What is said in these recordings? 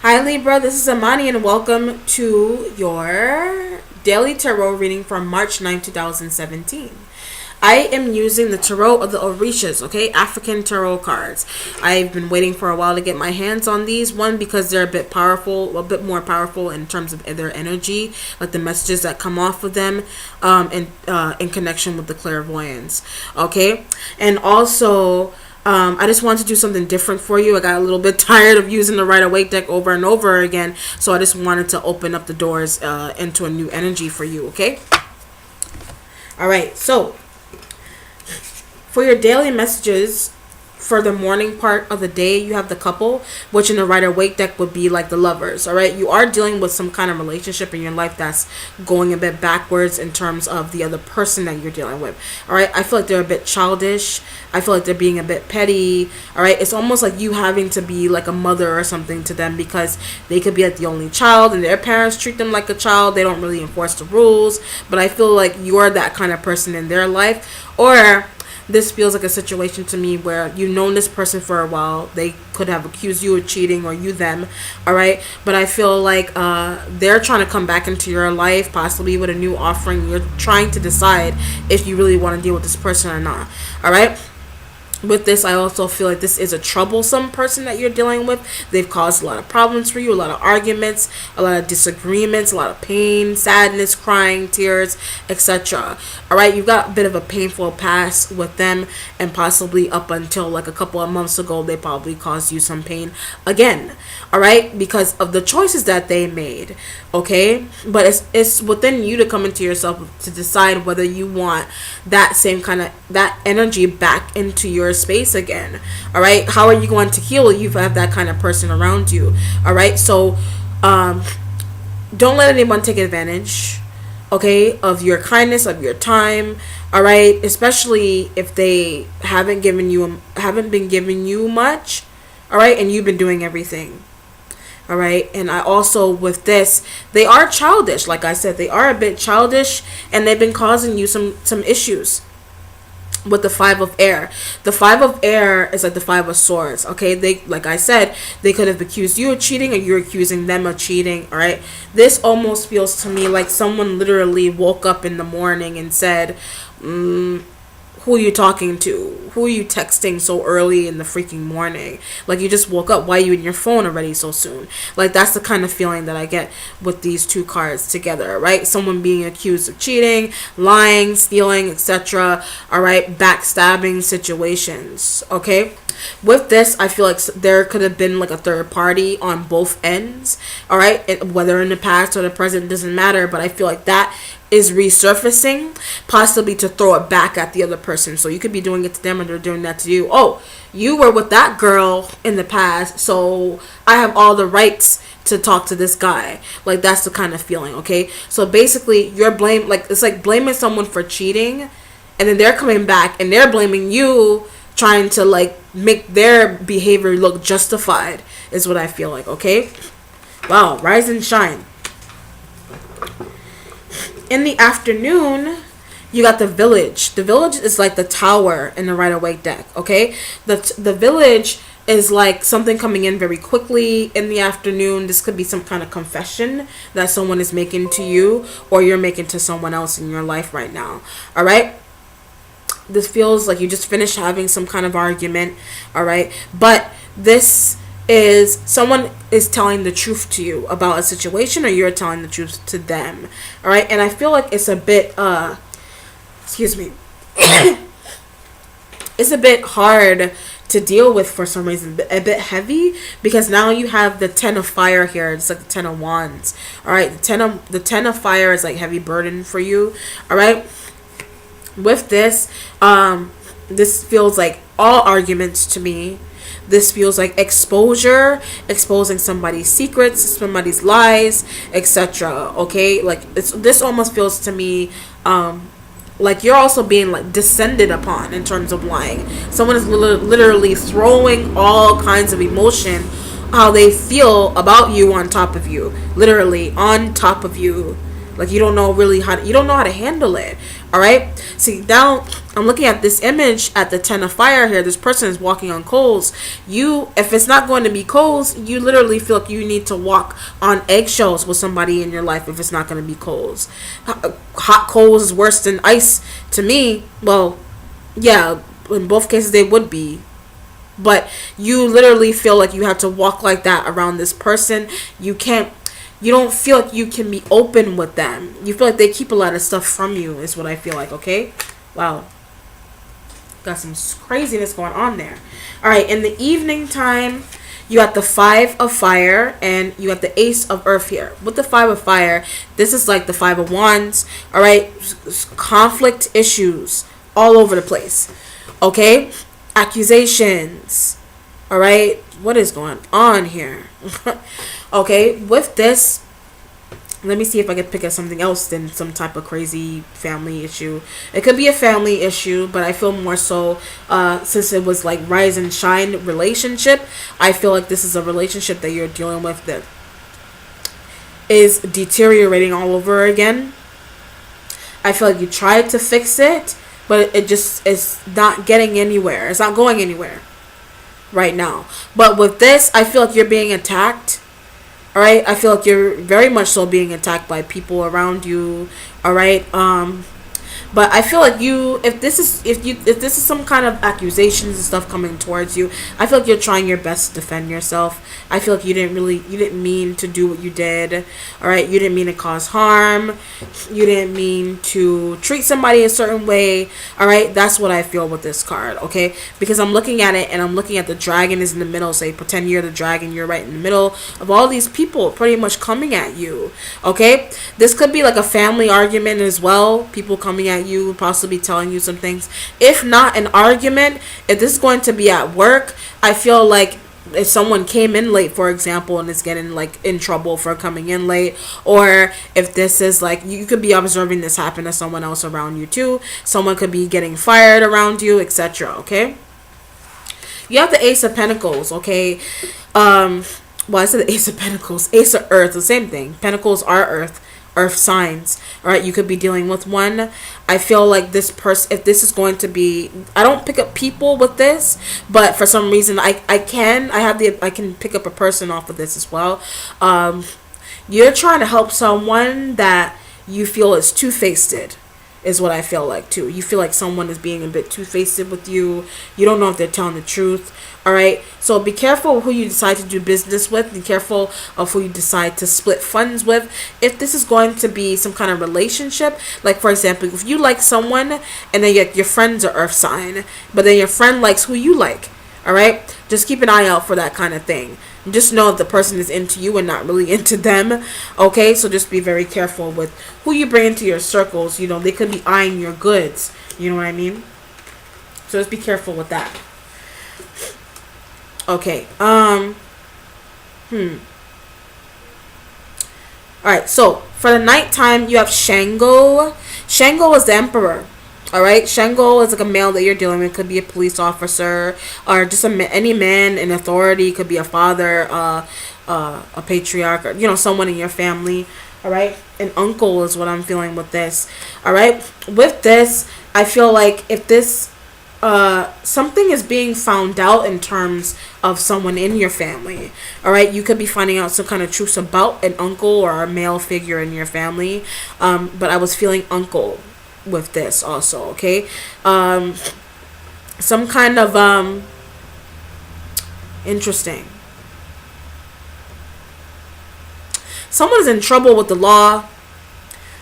Hi Libra, this is Amani and welcome to your daily tarot reading from March 9, 2017. I am using the tarot of the Orishas, okay, African tarot cards. I've been waiting for a while to get my hands on these. One, because they're a bit powerful, a bit more powerful in terms of their energy, like the messages that come off of them, in connection with the clairvoyance, okay, and also. I just wanted to do something different for you. I got a little bit tired of using the Rider Waite deck over and over again, so I just wanted to open up the doors into a new energy for you, okay? All right, so for your daily messages for the morning part of the day, you have the Couple, which in the Rider Waite deck would be like the Lovers. All right, you are dealing with some kind of relationship in your life that's going a bit backwards in terms of the other person that you're dealing with. All right, I feel like they're a bit childish. I feel like they're being a bit petty. All right, it's almost like you having to be like a mother or something to them, because they could be like the only child and their parents treat them like a child. They don't really enforce the rules, but I feel like you're that kind of person in their life. Or this feels like a situation to me where you've known this person for a while. They could have accused you of cheating, or you them. All right, but I feel like they're trying to come back into your life, possibly with a new offering. You're trying to decide if you really want to deal with this person or not. All right. With this, I also feel like this is a troublesome person that you're dealing with. They've caused a lot of problems for you, a lot of arguments, a lot of disagreements, a lot of pain, sadness, crying, tears, etc. All right, you've got a bit of a painful past with them, and possibly up until like a couple of months ago, they probably caused you some pain again. All right, because of the choices that they made. Okay, but it's within you to come into yourself to decide whether you want that same kind of that energy back into your space again. All right, how are you going to heal? You have that kind of person around you. All right, so don't let anyone take advantage, okay, of your kindness, of your time. All right, especially if they haven't been giving you much. All right, and you've been doing everything. All right, and I also, with this, they are childish. Like I said, they are a bit childish, and they've been causing you some issues with the Five of Air. The Five of Air is like the Five of Swords. Okay, they, like I said, they could have accused you of cheating, or you're accusing them of cheating. All right, this almost feels to me like someone literally woke up in the morning and said, who are you talking to? Who are you texting so early in the freaking morning? Like, you just woke up. Why are you in your phone already so soon? Like, that's the kind of feeling that I get with these two cards together, right? Someone being accused of cheating, lying, stealing, etc. All right, backstabbing situations, okay? With this, I feel like there could have been like a third party on both ends. All right, whether in the past or the present, doesn't matter, but I feel like that is resurfacing, possibly to throw it back at the other person. So you could be doing it to them, and they're doing that to you. Oh, you were with that girl in the past, so I have all the rights to talk to this guy. Like, that's the kind of feeling, okay? So basically, it's like blaming someone for cheating, and then they're coming back and they're blaming you, trying to like make their behavior look justified, is what I feel like, okay? Wow, rise and shine. In the afternoon, you got the Village. The Village is like the Tower in the Rider Waite deck, okay? The Village is like something coming in very quickly in the afternoon. This could be some kind of confession that someone is making to you, or you're making to someone else in your life right now, all right? This feels like you just finished having some kind of argument, all right? But this is someone is telling the truth to you about a situation, or you're telling the truth to them, all right? And I feel like it's a bit excuse me it's a bit hard to deal with for some reason, a bit heavy, because now you have the Ten of Fire here. It's like the Ten of Wands, all right? The ten of Fire is like heavy burden for you, all right? With this, this feels like all arguments to me. This feels like exposure, exposing somebody's secrets, somebody's lies, etc. Okay, like this almost feels to me like you're also being like descended upon in terms of lying. Someone is literally throwing all kinds of emotion, how they feel about you, on top of you, literally on top of you. Like, you don't know how to handle it. All right. See, now I'm looking at this image at the 10 of fire here. This person is walking on coals. If it's not going to be coals, you literally feel like you need to walk on eggshells with somebody in your life if it's not going to be coals. Hot coals is worse than ice to me. Well, yeah, in both cases they would be. But you literally feel like you have to walk like that around this person. You don't feel like you can be open with them. You feel like they keep a lot of stuff from you, is what I feel like, okay? Wow. Got some craziness going on there. All right, in the evening time, you got the 5 of fire and you got the Ace of earth here. With the 5 of fire, this is like the 5 of wands. All right, conflict issues all over the place. Okay, accusations. All right, what is going on here? Okay, with this, let me see if I can pick up something else than some type of crazy family issue. It could be a family issue, but I feel more so since it was like rise and shine relationship. I feel like this is a relationship that you're dealing with that is deteriorating all over again. I feel like you tried to fix it, but it just is not getting anywhere. It's not going anywhere right now. But with this, I feel like you're being attacked. All right, I feel like you're very much so being attacked by people around you. All right, but I feel like if this is some kind of accusations and stuff coming towards you, I feel like you're trying your best to defend yourself. I feel like you didn't mean to do what you did. All right, you didn't mean to cause harm. You didn't mean to treat somebody a certain way. All right, that's what I feel with this card. Okay, because I'm looking at it and I'm looking at the dragon is in the middle. Say pretend you're the dragon. You're right in the middle of all these people pretty much coming at you. Okay, this could be like a family argument as well. People coming at you, possibly telling you some things. If not an argument, if this is going to be at work, I feel like if someone came in late, for example, and is getting like in trouble for coming in late, or if this is like you could be observing this happen to someone else around you too. Someone could be getting fired around you, etc. Okay. You have the Ace of Pentacles. Okay. Well, I said the Ace of Pentacles, Ace of Earth, the same thing. Pentacles are earth signs. All right, you could be dealing with one. I feel like this person, if this is going to be, I don't pick up people with this, but for some reason I can pick up a person off of this as well. You're trying to help someone that you feel is two-faced, is what I feel like too. You feel like someone is being a bit two-faced with you. You don't know if they're telling the truth. All right, so be careful who you decide to do business with. Be careful of who you decide to split funds with. If this is going to be some kind of relationship, like for example, if you like someone and then your friend's are earth sign, but then your friend likes who you like, all right, just keep an eye out for that kind of thing. Just know if the person is into you and not really into them. Okay, so just be very careful with who you bring into your circles. You know, they could be eyeing your goods. You know what I mean? So just be careful with that. Okay. All right. So for the nighttime, you have Shango. Shango is the Emperor. All right. Shango is like a male that you're dealing with. Could be a police officer or just any man in authority. Could be a father, a patriarch, or someone in your family. All right. An uncle is what I'm feeling with this. All right. With this, I feel like if this something is being found out in terms of someone in your family. All right, you could be finding out some kind of truth about an uncle or a male figure in your family. But I was feeling uncle with this also. Okay, some kind of interesting. Someone is in trouble with the law.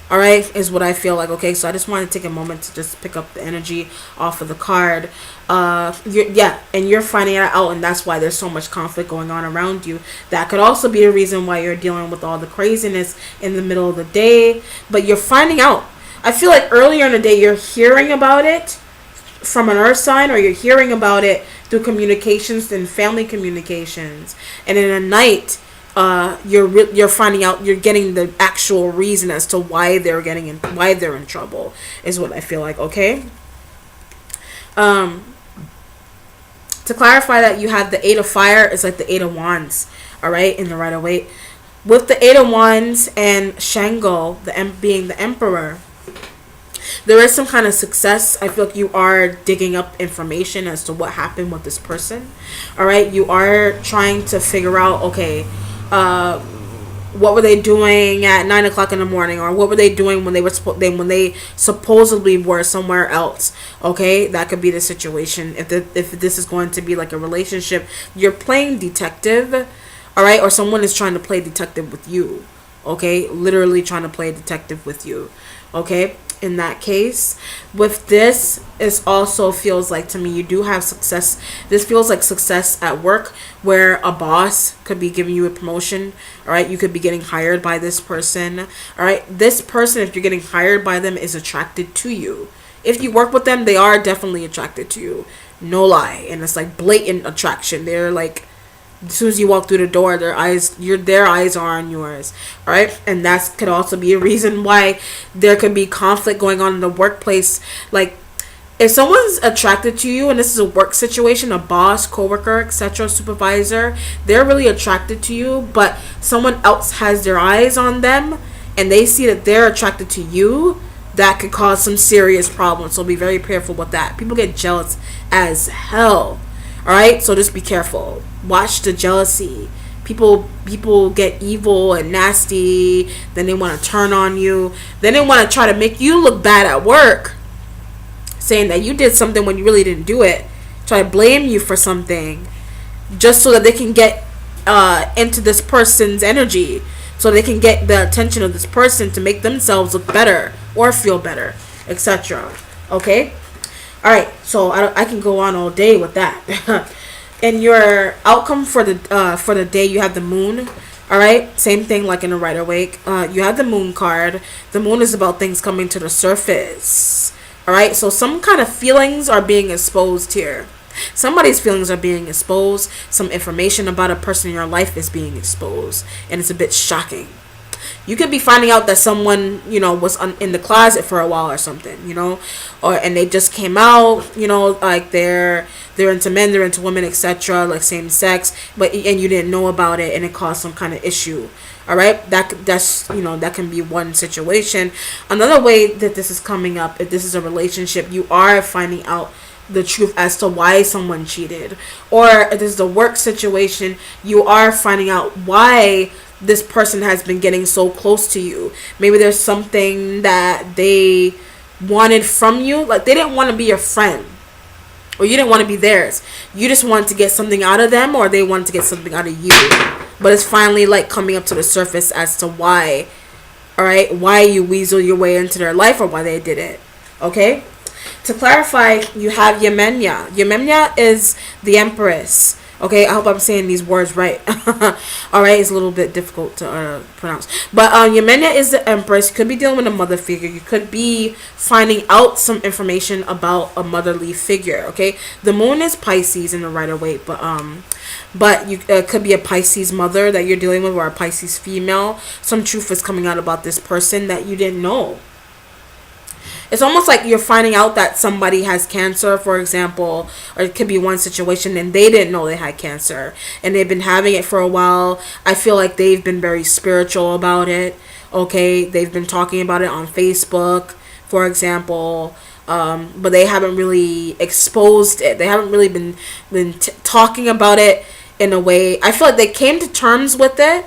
All right, is what I feel like. Okay, so I just want to take a moment to just pick up the energy off of the card. And you're finding it out, and that's why there's so much conflict going on around you. That could also be a reason why you're dealing with all the craziness in the middle of the day. But you're finding out. I feel like earlier in the day you're hearing about it from an earth sign, or you're hearing about it through communications and family communications, and in the night. You're finding out, you're getting the actual reason as to why they're in trouble, is what I feel like. Okay. To clarify that, you have the 8 of fire. It's like the 8 of wands. All right, in the Rider-Waite, with the 8 of wands and Shango, being the Emperor. There is some kind of success. I feel like you are digging up information as to what happened with this person. All right, you are trying to figure out, okay, what were they doing at 9 o'clock in the morning, or what were they doing when they were when they supposedly were somewhere else. Okay, that could be the situation. If this is going to be like a relationship, you're playing detective, all right, or someone is trying to play detective with you. Okay, literally trying to play detective with you. Okay, in that case, with this, it also feels like to me you do have success. This feels like success at work, where a boss could be giving you a promotion. All right, you could be getting hired by this person. All right, this person, if you're getting hired by them, is attracted to you. If you work with them, they are definitely attracted to you, no lie. And it's like blatant attraction. They're like, as soon as you walk through the door, their eyes are on yours. All right, and that could also be a reason why there could be conflict going on in the workplace. Like, if someone's attracted to you, and this is a work situation, a boss, coworker, etc., supervisor, they're really attracted to you, but someone else has their eyes on them, and they see that they're attracted to you, that could cause some serious problems. So be very careful with that. People get jealous as hell. All right, so just be careful. Watch the jealousy. People get evil and nasty. Then they want to turn on you. Then they want to try to make you look bad at work, saying that you did something when you really didn't do it. Try to blame you for something, just so that they can get into this person's energy, so they can get the attention of this person to make themselves look better or feel better, etc. Okay. All right, so I can go on all day with that. And your outcome for the day, you have the moon. All right, same thing like in a Rider-Waite. You have the moon card. The moon is about things coming to the surface. All right, so some kind of feelings are being exposed here. Somebody's feelings are being exposed. Some information about a person in your life is being exposed, and it's a bit shocking. You could be finding out that someone, was in the closet for a while or something, and they just came out, like they're into men, they're into women, etc., like same sex, and you didn't know about it, and it caused some kind of issue. All right, that's that can be one situation. Another way that this is coming up, if this is a relationship, you are finding out the truth as to why someone cheated, or if this is a work situation, you are finding out why this person has been getting so close to you. Maybe there's something that they wanted from you, like they didn't want to be your friend, or you didn't want to be theirs. You just wanted to get something out of them, or they wanted to get something out of you. But it's finally like coming up to the surface as to why. All right, why you weasel your way into their life, or why they did it. Okay, to clarify, you have Yemenia. Yemenia is the Empress. Okay, I hope I'm saying these words right. All right, it's a little bit difficult to pronounce. But Yemenia is the Empress. You could be dealing with a mother figure. You could be finding out some information about a motherly figure. Okay, the moon is Pisces in the Rider-Waite, but you could be a Pisces mother that you're dealing with, or a Pisces female. Some truth is coming out about this person that you didn't know. It's almost like you're finding out that somebody has cancer, for example, or it could be one situation and they didn't know they had cancer and they've been having it for a while. I feel like they've been very spiritual about it. Okay, they've been talking about it on Facebook, for example, but they haven't really exposed it. They haven't really been talking about it in a way. I feel like they came to terms with it,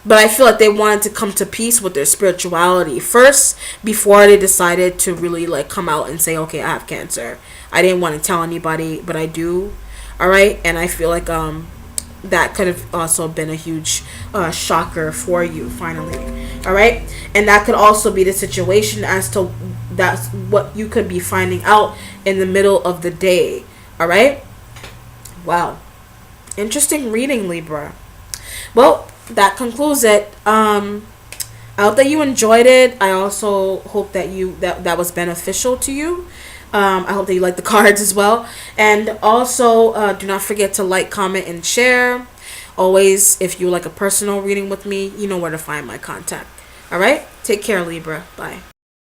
but I feel like they wanted to come to peace with their spirituality first before they decided to really like come out and say, okay, I have cancer. I didn't want to tell anybody, but I do. All right. And I feel like that could have also been a huge shocker for you finally. All right. And that could also be the situation as to that's what you could be finding out in the middle of the day. All right. Wow. Interesting reading, Libra. Well, that concludes it. I hope that you enjoyed it. I also hope that that was beneficial to you. I hope that you like the cards as well. And also, do not forget to like, comment, and share. Always, if you like a personal reading with me, you know where to find my contact. All right? Take care, Libra. Bye.